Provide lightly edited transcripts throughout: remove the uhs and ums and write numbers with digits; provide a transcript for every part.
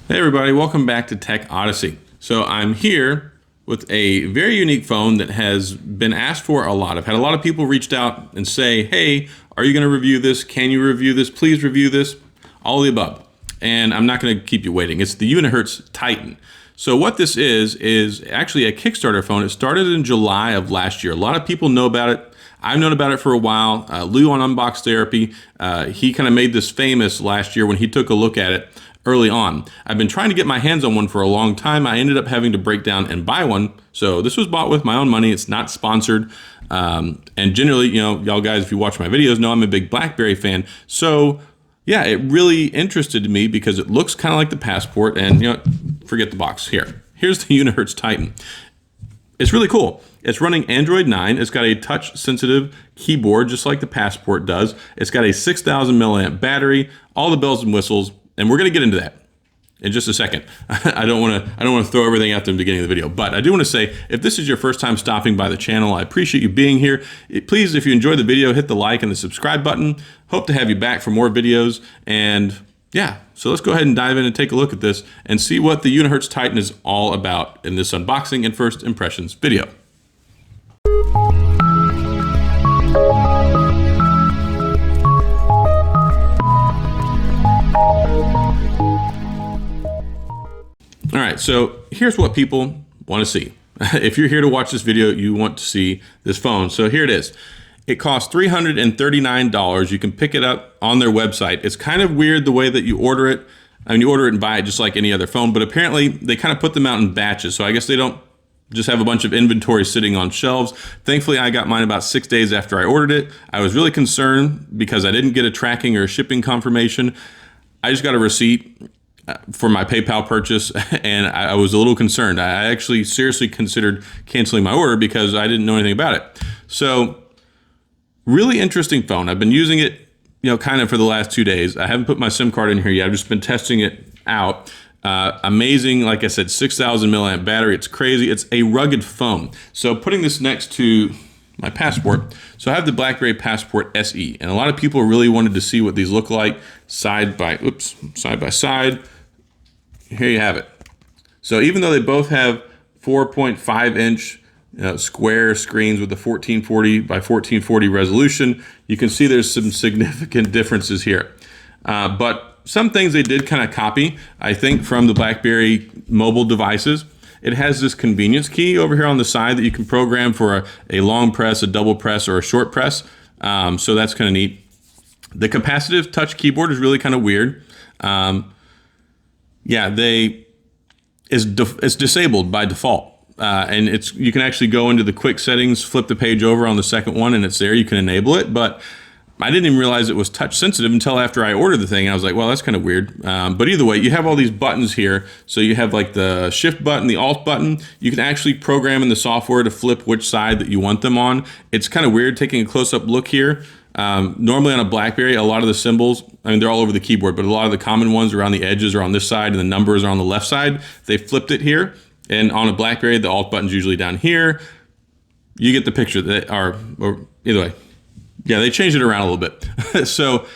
Hey everybody, welcome back to Tech Odyssey. So I'm here with a very unique phone that has been asked for a lot. I've had a lot of people reached out and say, hey, are you going to review this? Can you review this? Please review this. All of the above. And I'm not going to keep you waiting. It's the Unihertz Titan. So what this is actually a Kickstarter phone. It started in July of last year. A lot of people know about it. I've known about it for a while. Lou on Unbox Therapy, he kind of made this famous last year when he took a look at it early on. I've been trying to get my hands on one for a long time. I ended up having to break down and buy one. So this was bought with my own money. It's not sponsored. And generally, you know, y'all guys, if you watch my videos, know I'm a big BlackBerry fan. So yeah, it really interested me because it looks kind of like the Passport. And you know, forget the box here. Here's the Unihertz Titan. It's really cool. It's running Android 9. It's got a touch-sensitive keyboard, just like the Passport does. It's got a 6,000 milliamp battery, all the bells and whistles, and we're going to get into that in just a second. I don't want to throw everything out there in the beginning of the video, but I do want to say, if this is your first time stopping by the channel, I appreciate you being here. Please, if you enjoyed the video, hit the like and the subscribe button. Hope to have you back for more videos. And yeah, so let's go ahead and dive in and take a look at this and see what the Unihertz Titan is all about in this unboxing and first impressions video. All right, so here's what people want to see. If you're here to watch this video, you want to see this phone. So here it is. It costs $339. You can pick it up on their website. It's kind of weird the way that you order it. I mean, you order it and buy it just like any other phone, but apparently they kind of put them out in batches. So I guess they don't just have a bunch of inventory sitting on shelves. Thankfully, I got mine about 6 days after I ordered it. I was really concerned because I didn't get a tracking or a shipping confirmation. I just got a receipt for my PayPal purchase, and I was a little concerned. I actually seriously considered canceling my order because I didn't know anything about it. So really interesting phone. I've been using it, you know, kind of for the last 2 days. I haven't put my SIM card in here yet. I've just been testing it out. Amazing, like I said, 6,000 milliamp battery. It's crazy. It's a rugged phone. So putting this next to my Passport. So I have the BlackBerry Passport SE, and a lot of people really wanted to see what these look like side by side. Here you have it. So even though they both have 4.5 inch square screens with the 1440 by 1440 resolution, you can see there's some significant differences here. But some things they did kind of copy, I think, from the BlackBerry mobile devices. It has this convenience key over here on the side that you can program for a long press, a double press, or a short press. So that's kind of neat. The capacitive touch keyboard is really kind of weird. Yeah, it's disabled by default. And you can actually go into the quick settings, flip the page over on the second one, and it's there. You can enable it, but I didn't even realize it was touch sensitive until after I ordered the thing. I was like, well, that's kind of weird. But either way, you have all these buttons here. So you have like the shift button, the alt button. You can actually program in the software to flip which side that you want them on. It's kind of weird taking a close-up look here. Normally on a BlackBerry, a lot of the symbols, I mean, they're all over the keyboard, but a lot of the common ones around the edges are on this side and the numbers are on the left side. They flipped it here. And on a BlackBerry, the alt button's usually down here. You get the picture. Or either way. Yeah, they changed it around a little bit. so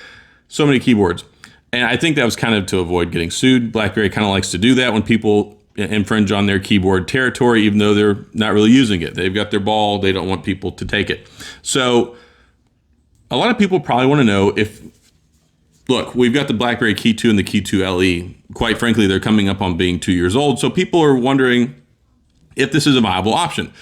many keyboards. And I think that was kind of to avoid getting sued. BlackBerry kind of likes to do that when people infringe on their keyboard territory, even though they're not really using it. They've got their ball. They don't want people to take it. So a lot of people probably want to know if, look, we've got the BlackBerry Key 2 and the Key 2 LE. Quite frankly, they're coming up on being 2 years old. So people are wondering if this is a viable option.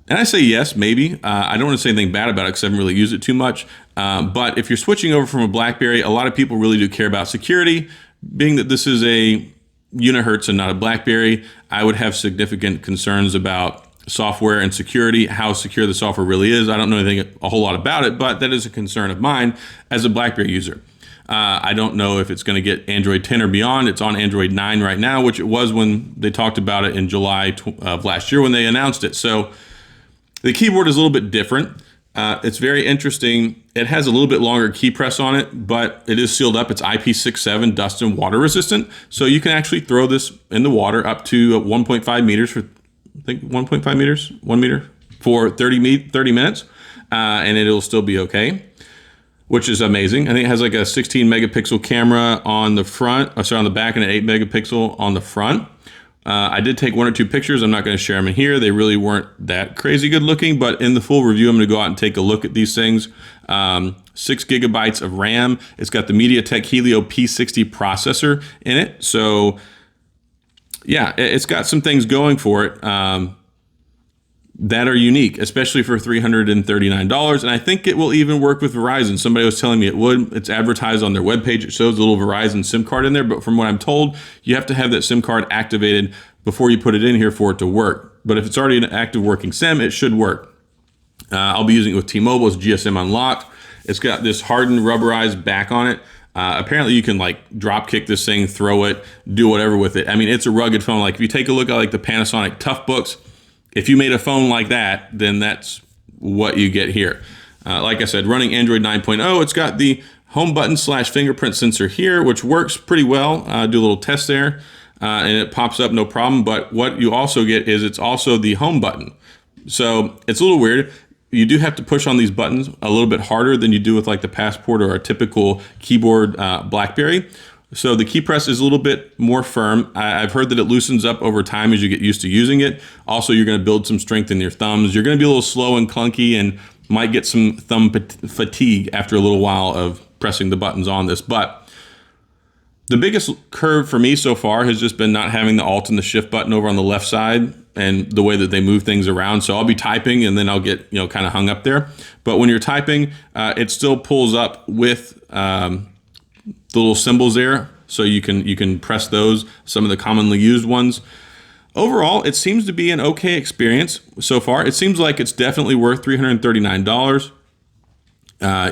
And I say yes, maybe. I don't want to say anything bad about it because I haven't really used it too much. But if you're switching over from a BlackBerry, a lot of people really do care about security. Being that this is a Unihertz and not a BlackBerry, I would have significant concerns about software and security, how secure the software really is. I don't know anything a whole lot about it, but that is a concern of mine as a BlackBerry user. I don't know if it's going to get Android 10 or beyond. It's on Android 9 right now, which it was when they talked about it in July of last year when they announced it. So the keyboard is a little bit different. It's very interesting. It has a little bit longer key press on it, but it is sealed up. It's IP67 dust and water resistant. So you can actually throw this in the water up to 1.5 meters for, I think 1.5 meters, 1 meter for 30 minutes, and it'll still be okay. which is amazing. I think it has like a 16 megapixel camera on the front, sorry, on the back, and an 8 megapixel on the front. I did take 1 or 2 pictures. I'm not going to share them in here. They really weren't that crazy good looking, but in the full review, I'm going to go out and take a look at these things. 6 gigabytes of RAM. It's got the MediaTek Helio P60 processor in it. So yeah, it's got some things going for it that are unique, especially for $339. And I think it will even work with Verizon. Somebody was telling me it would. It's advertised on their webpage. It shows a little Verizon SIM card in there. But from what I'm told, you have to have that SIM card activated before you put it in here for it to work. But if it's already an active working SIM, it should work. I'll be using it with T-Mobile. It's GSM unlocked. It's got this hardened rubberized back on it. Apparently you can like drop kick this thing, throw it, do whatever with it. I mean, it's a rugged phone. Like if you take a look at like the Panasonic Toughbooks, if you made a phone like that, then that's what you get here. Like I said, running Android 9.0, it's got the home button / fingerprint sensor here, which works pretty well. Do a little test there, and it pops up no problem. But what you also get is it's also the home button. So it's a little weird. You do have to push on these buttons a little bit harder than you do with like the Passport or a typical keyboard BlackBerry. So the key press is a little bit more firm. I've heard that it loosens up over time as you get used to using it. Also, you're going to build some strength in your thumbs. You're going to be a little slow and clunky and might get some thumb fatigue after a little while of pressing the buttons on this. But the biggest curve for me so far has just been not having the Alt and the Shift button over on the left side and the way that they move things around. So I'll be typing and then I'll get, kind of hung up there. But when you're typing, it still pulls up with the little symbols there, so you can press those, some of the commonly used ones. Overall, it seems to be an okay experience so far. It seems like it's definitely worth $339.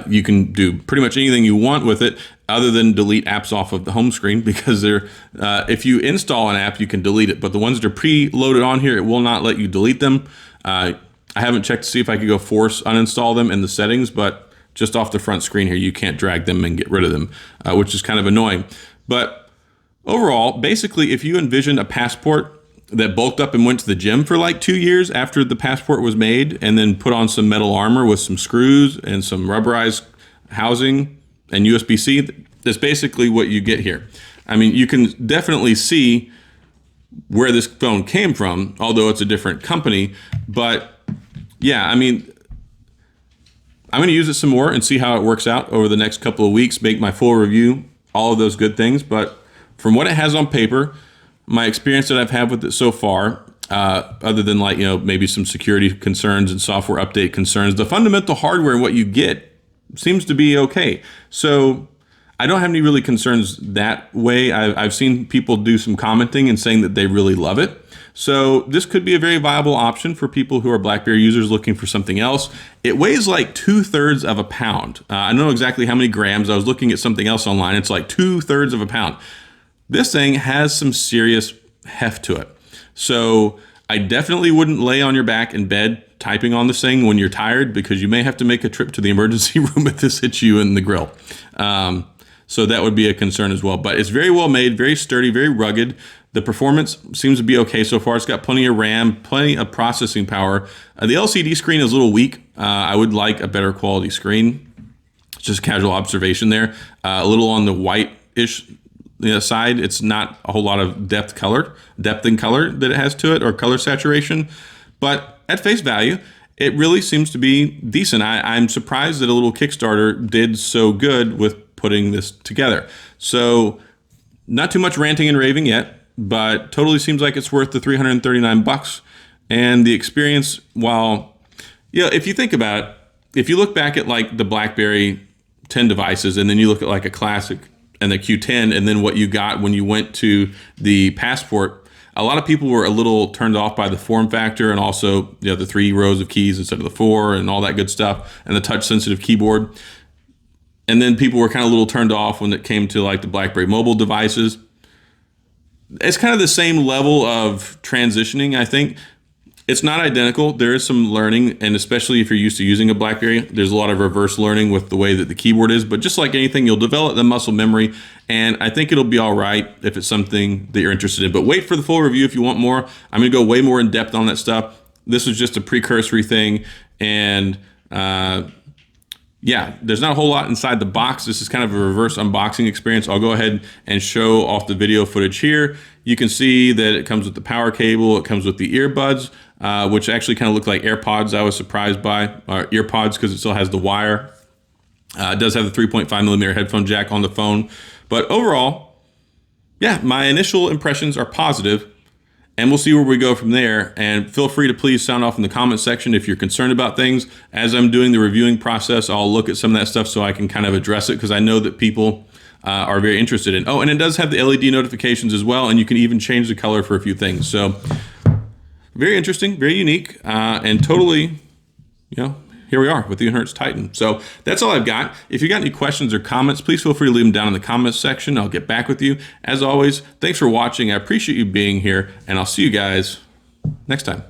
You can do pretty much anything you want with it other than delete apps off of the home screen, because if you install an app, you can delete it. But the ones that are pre-loaded on here, it will not let you delete them. I haven't checked to see if I could go force uninstall them in the settings, but just off the front screen here, you can't drag them and get rid of them, which is kind of annoying. But overall, basically, if you envision a Passport that bulked up and went to the gym for like 2 years after the Passport was made, and then put on some metal armor with some screws and some rubberized housing and USB-C, that's basically what you get here. I mean, you can definitely see where this phone came from, although it's a different company. But yeah, I mean, I'm going to use it some more and see how it works out over the next couple of weeks, make my full review, all of those good things. But from what it has on paper, my experience that I've had with it so far, other than like, maybe some security concerns and software update concerns, the fundamental hardware and what you get seems to be okay. So I don't have any really concerns that way. I've seen people do some commenting and saying that they really love it. So this could be a very viable option for people who are BlackBerry users looking for something else. It weighs like 2/3 of a pound. I don't know exactly how many grams. I was looking at something else online. It's like 2/3 of a pound. This thing has some serious heft to it. So I definitely wouldn't lay on your back in bed typing on this thing when you're tired, because you may have to make a trip to the emergency room if this hits you in the grill. So that would be a concern as well. But it's very well made, very sturdy, very rugged. The performance seems to be okay so far. It's got plenty of RAM, plenty of processing power. The LCD screen is a little weak. I would like a better quality screen. It's just casual observation there. A little on the white-ish side. It's not a whole lot of depth in color that it has to it, or color saturation. But at face value, it really seems to be decent. I'm surprised that a little Kickstarter did so good with putting this together. So not too much ranting and raving yet, but totally seems like it's worth the $339. And the experience, while, if you think about it, if you look back at like the BlackBerry 10 devices, and then you look at like a Classic and the Q10, and then what you got when you went to the Passport, a lot of people were a little turned off by the form factor, and also the 3 rows of keys instead of the 4 and all that good stuff, and the touch sensitive keyboard. And then people were kind of a little turned off when it came to like the BlackBerry mobile devices. It's kind of the same level of transitioning, I think. It's not identical. There is some learning, and especially if you're used to using a BlackBerry, there's a lot of reverse learning with the way that the keyboard is. But just like anything, you'll develop the muscle memory, and I think it'll be all right if it's something that you're interested in. But wait for the full review if you want more. I'm going to go way more in depth on that stuff. This was just a precursory thing, and yeah, there's not a whole lot inside the box. This is kind of a reverse unboxing experience. I'll go ahead and show off the video footage here. You can see that it comes with the power cable. It comes with the earbuds, which actually kind of look like AirPods. I was surprised by, or earpods, because it still has the wire. It does have the 3.5mm headphone jack on the phone. But overall, yeah, my initial impressions are positive. And we'll see where we go from there. And feel free to please sound off in the comment section if you're concerned about things. As I'm doing the reviewing process, I'll look at some of that stuff so I can kind of address it, because I know that people are very interested in. Oh, and it does have the LED notifications as well, and you can even change the color for a few things. So very interesting, very unique, and totally, here we are with the Unihertz Titan. So that's all I've got. If you got any questions or comments, please feel free to leave them down in the comments section. I'll get back with you. As always, thanks for watching. I appreciate you being here, and I'll see you guys next time.